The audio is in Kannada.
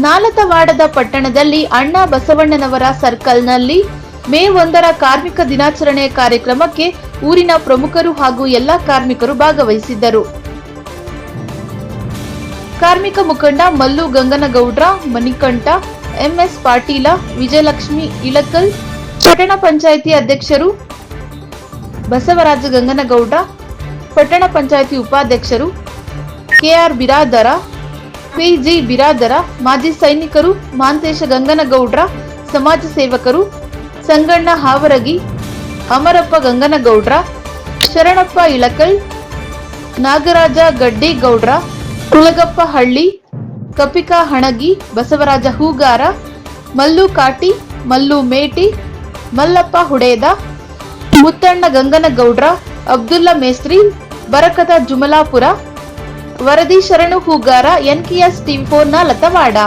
ನಾಲತವಾಡದ ಪಟ್ಟಣದಲ್ಲಿ ಅಣ್ಣ ಬಸವಣ್ಣನವರ ಸರ್ಕಲ್ನಲ್ಲಿ ಮೇ 1ರ ಕಾರ್ಮಿಕ ದಿನಾಚರಣೆ ಕಾರ್ಯಕ್ರಮಕ್ಕೆ ಊರಿನ ಪ್ರಮುಖರು ಹಾಗೂ ಎಲ್ಲಾ ಕಾರ್ಮಿಕರು ಭಾಗವಹಿಸಿದ್ದರು. ಕಾರ್ಮಿಕ ಮುಖಂಡ ಮಲ್ಲು ಗಂಗನಗೌಡ್ರ, ಮಣಿಕಂಠ, ಎಂಎಸ್ ಪಾಟೀಲ, ವಿಜಯಲಕ್ಷ್ಮಿ ಇಳಕಲ್, ಪಟ್ಟಣ ಪಂಚಾಯಿತಿ ಅಧ್ಯಕ್ಷರು ಬಸವರಾಜ ಗಂಗನಗೌಡ, ಪಟ್ಟಣ ಪಂಚಾಯಿತಿ ಉಪಾಧ್ಯಕ್ಷರು ಕೆಆರ್ ಬಿರಾದರ, ಪಿಜಿ ಬಿರಾದರ, ಮಾಜಿ ಸೈನಿಕರು ಮಾಂತೇಶ ಗಂಗನಗೌಡ್ರ, ಸಮಾಜ ಸೇವಕರು ಸಂಗಣ್ಣ ಹಾವರಗಿ, ಅಮರಪ್ಪ ಗಂಗನಗೌಡ್ರ, ಶರಣಪ್ಪ ಇಳಕಲ್, ನಾಗರಾಜ ಗಡ್ಡಿಗೌಡ್ರ, ಕುಲಗಪ್ಪ ಹಳ್ಳಿ, ಕಪಿಕಾ ಹಣಗಿ, ಬಸವರಾಜ ಹೂಗಾರ, ಮಲ್ಲು ಕಾಟಿ, ಮಲ್ಲು ಮೇಟಿ, ಮಲ್ಲಪ್ಪ ಹುಡೇದ, ಮುತ್ತಣ್ಣ ಗಂಗನಗೌಡ್ರ, ಅಬ್ದುಲ್ಲಾ ಮೇಸ್ತ್ರಿ, ಬರಕತ ಜುಮಲಾಪುರ, ವರದಿ ಶರಣು ಹೂಗಾರ, ಎನ್ಕೆಎಸ್ ಟಿವಿ 4 ನಾಲತವಾಡ.